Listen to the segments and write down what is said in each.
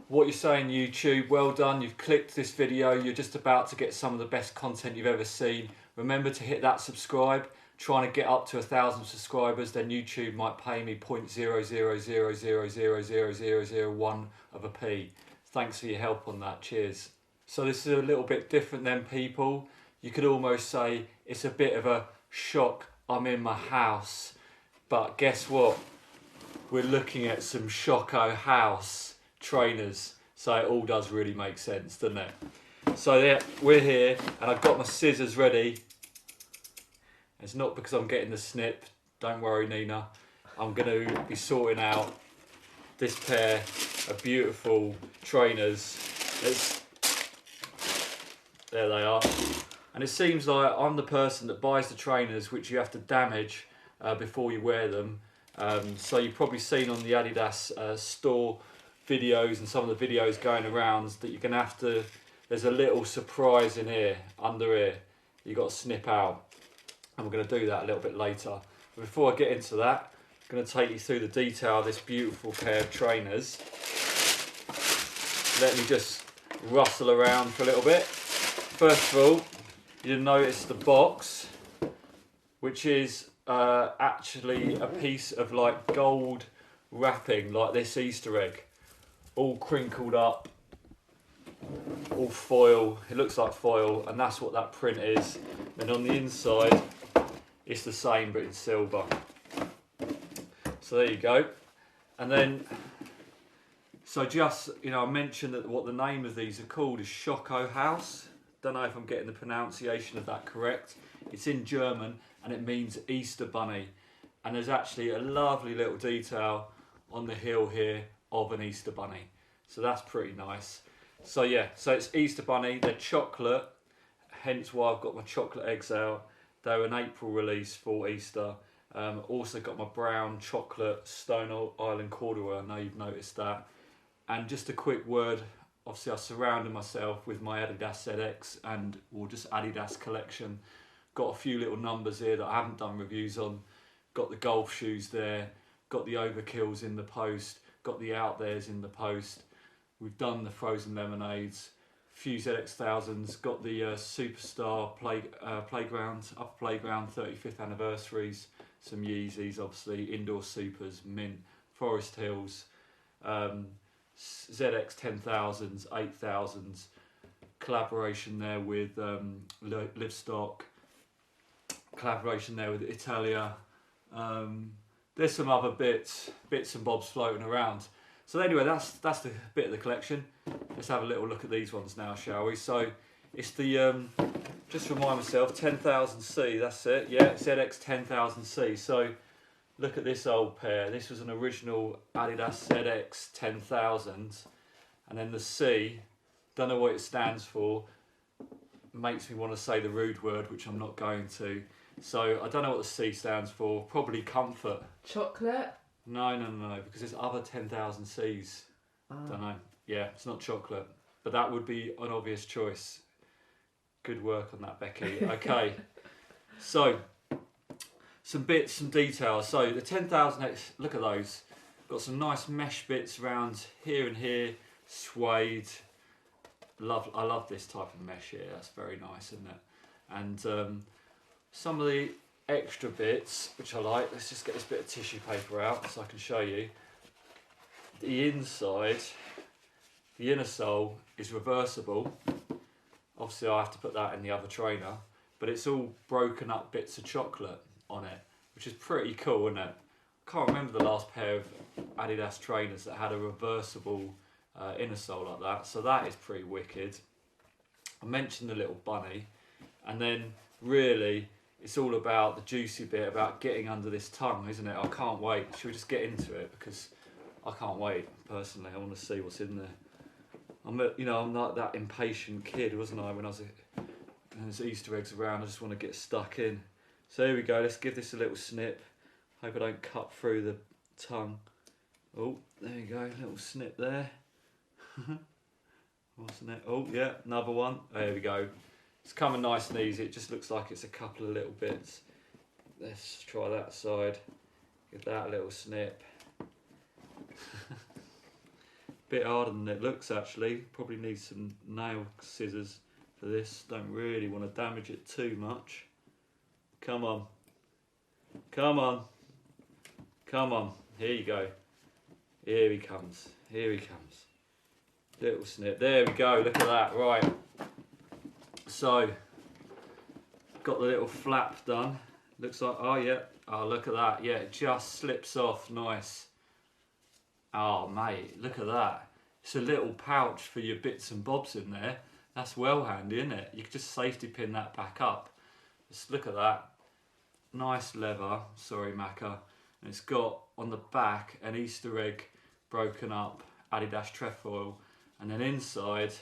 What you're saying, YouTube, well done. You've clicked this video. You're just about to get some of the best content you've ever seen. Remember to hit that subscribe. Trying to get up to 1,000 subscribers, then YouTube might pay me 0.000000001 of a p. Thanks for your help on that. Cheers. So this is a little bit different than people. You could almost say it's a bit of a shock. I'm in my house. But guess what? We're looking at some Schokohase trainers, so it all does really make sense, doesn't it? So yeah, we're here and I've got my scissors ready. It's not because I'm getting the snip, don't worry Nina. I'm going to be sorting out this pair of beautiful trainers. There they are. And it seems like I'm the person that buys the trainers which you have to damage before you wear them. So you've probably seen on the Adidas store videos and some of the videos going around that you're going to have to, there's a little surprise in here, under here, you've got to snip out. And we're going to do that a little bit later. But before I get into that, I'm going to take you through the detail of this beautiful pair of trainers. Let me just rustle around for a little bit. First of all, you'll notice the box, which is actually a piece of like gold wrapping, like this Easter egg, all crinkled up, all foil. It looks like foil, and that's what that print is. And on the inside, it's the same but in silver. So there you go. And then, so just, you know, I mentioned that what the name of these are called is Schokohase. Don't know if I'm getting the pronunciation of that correct. It's in German and it means Easter bunny. And there's actually a lovely little detail on the heel here of an Easter bunny. So that's pretty nice. So yeah, so it's Easter bunny. They're chocolate, hence why I've got my chocolate eggs out. They're an April release for Easter. Also got my brown chocolate Stone Island corduroy. I know you've noticed that. And just a quick word. Obviously, I surrounded myself with my Adidas ZX and or just Adidas collection. Got a few little numbers here that I haven't done reviews on. Got the golf shoes there. Got the overkills in the post. Got the out theirs in the post. We've done the frozen lemonades. Few zx1000s, got the Superstar Playground, Upper Playground 35th anniversaries, some Yeezys obviously, Indoor Supers, Mint, Forest Hills, ZX1000s, 8000s, collaboration there with Livestock, collaboration there with Italia. There's some other bits and bobs floating around. So anyway, that's the bit of the collection. Let's have a little look at these ones now, shall we? So it's the, just remind myself, 10,000c, that's it, yeah, ZX10,000c. So look at this old pair. This was an original Adidas ZX10,000. And then the C, don't know what it stands for, makes me want to say the rude word, which I'm not going to. So I don't know what the C stands for, probably comfort. Chocolate? No, because there's other 10,000Cs. Don't know. Yeah, it's not chocolate. But that would be an obvious choice. Good work on that, Becky. Okay. So, some bits, some details. So, the 10,000X, look at those. Got some nice mesh bits around here and here. Suede. I love this type of mesh here. That's very nice, isn't it? And some of the extra bits which I like, let's just get this bit of tissue paper out so I can show you. The inside, the inner sole is reversible. Obviously I have to put that in the other trainer, but it's all broken up bits of chocolate on it, which is pretty cool, isn't it? I can't remember the last pair of Adidas trainers that had a reversible inner sole like that, so that is pretty wicked. I mentioned the little bunny, and then really it's all about the juicy bit, about getting under this tongue, isn't it? I can't wait. Should we just get into it? Because I can't wait, personally. I want to see what's in there. I'm like that impatient kid, wasn't I, when I was and there's Easter eggs around, I just want to get stuck in. So here we go, let's give this a little snip. Hope I don't cut through the tongue. Oh, there you go, little snip there. Wasn't it? Oh yeah, another one. There we go. It's coming nice and easy. It just looks like it's a couple of little bits. Let's try that side. Give that a little snip. Bit harder than it looks actually. Probably need some nail scissors for this. Don't really want to damage it too much. Come on. Come on. Come on. Here you go. Here he comes. Here he comes. Little snip. There we go. Look at that. Right. So, got the little flap done. Looks like, oh yeah. Oh, look at that. Yeah, it just slips off. Nice. Oh, mate, look at that. It's a little pouch for your bits and bobs in there. That's well handy, isn't it? You can just safety pin that back up. Just look at that. Nice leather. Sorry, Macca. And it's got on the back an Easter egg broken up Adidas trefoil. And then inside,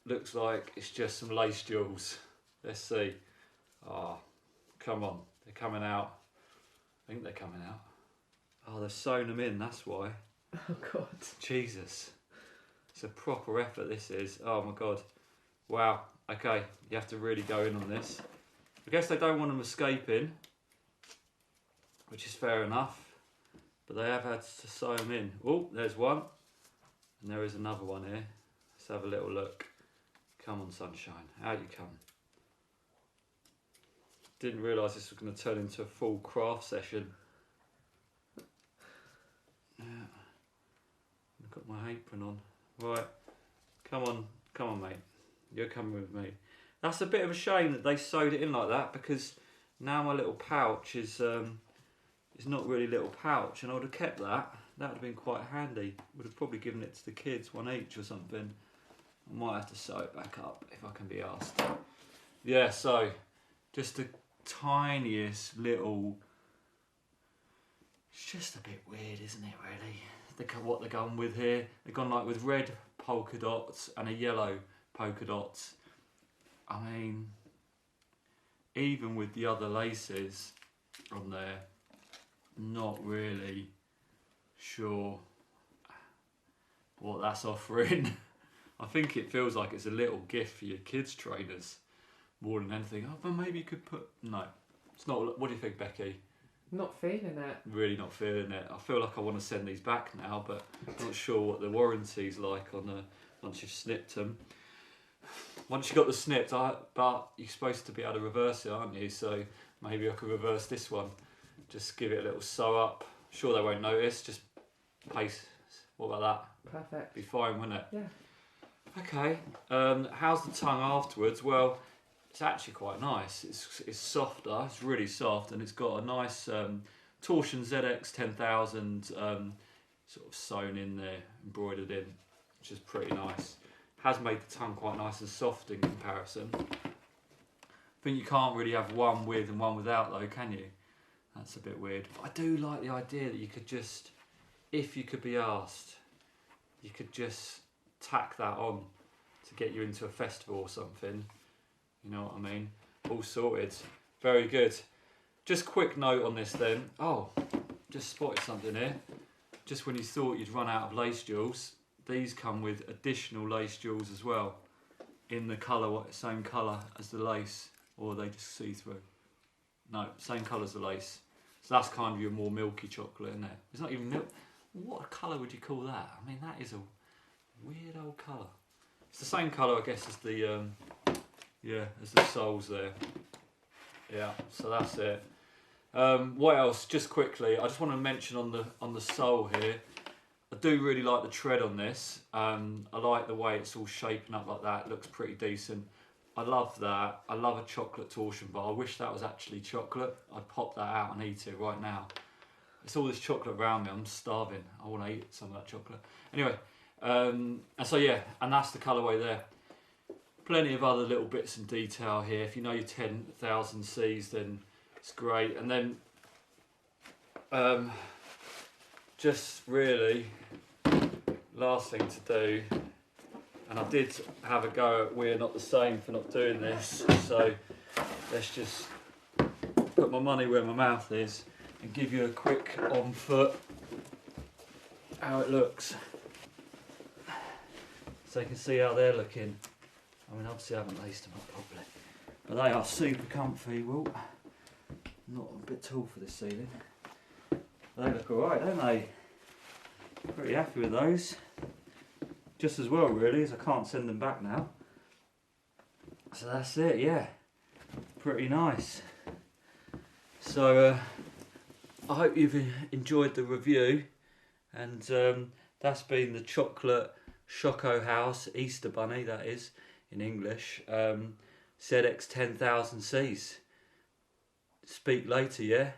looks like it's just some lace jewels. Let's see. Oh, come on. They're coming out. I think they're coming out. Oh, they've sewn them in, that's why. Oh God. Jesus. It's a proper effort, this is. Oh my God. Wow. Okay, you have to really go in on this. I guess they don't want them escaping, which is fair enough. But they have had to sew them in. Oh, there's one. And there is another one here. Let's have a little look. Come on, sunshine. Out you come. Didn't realise this was going to turn into a full craft session. Yeah. I've got my apron on. Right. Come on, mate. You're coming with me. That's a bit of a shame that they sewed it in like that, because now my little pouch is not really a little pouch, and I would have kept that. That would have been quite handy. Would have probably given it to the kids, one each or something. I might have to sew it back up if I can be asked. Yeah, so just the tiniest little. It's just a bit weird, isn't it, really? What they're going with here. They've gone like with red polka dots and a yellow polka dots. I mean, even with the other laces on there, not really sure what that's offering. I think it feels like it's a little gift for your kids' trainers more than anything. Oh, but maybe you could put... No, it's not. What do you think, Becky? Not feeling it. Really not feeling it. I feel like I want to send these back now, but I'm not sure what the warranty's like on once you've snipped them. Once you got the snipped, but you're supposed to be able to reverse it, aren't you? So maybe I could reverse this one. Just give it a little sew up. Sure, they won't notice. Just paste. What about that? Perfect. Be fine, wouldn't it? Yeah. Okay. How's the tongue afterwards? Well, it's actually quite nice. It's softer. It's really soft, and it's got a nice Torsion zx1000c sort of sewn in there, embroidered in, which is pretty nice. Has made the tongue quite nice and soft in comparison. I think you can't really have one with and one without though, can you? That's a bit weird. But I do like the idea that you could just, if you could be asked, you could just tack that on to get you into a festival or something. You know what I mean? All sorted. Very good. Just quick note on this then. Oh, just spotted something here. Just when you thought you'd run out of lace jewels, these come with additional lace jewels as well, in the colour, same colour as the lace, or are they just see-through? No, same colour as the lace. So that's kind of your more milky chocolate, isn't it? It's not even milk. What colour would you call that? I mean, that is a weird old colour. It's the same colour, I guess, as the as the soles there. Yeah, so that's it. What else? Just quickly, I just want to mention on the sole here. I do really like the tread on this. I like the way it's all shaping up like that. It looks pretty decent. I love that. I love a chocolate torsion bar. I wish that was actually chocolate. I'd pop that out and eat it right now. It's all this chocolate around me. I'm starving. I want to eat some of that chocolate. Anyway, and so yeah, and that's the colourway there. Plenty of other little bits and detail here. If you know your 10,000 Cs, then it's great. And then just really last thing to do, and I did have a go at We're Not the Same for not doing this, so let's just put my money where my mouth is and give you a quick on foot how it looks, so you can see how they're looking. I mean, obviously I haven't laced them up properly, but they are super comfy. Well, not a bit tall for this ceiling. They look alright, don't they? Pretty happy with those. just as well really, as I can't send them back now. So that's it, yeah. Pretty nice. So I hope you've enjoyed the review, and that's been the chocolate Schokohase Easter Bunny, that is in English, ZX1000Cs. Speak later, yeah.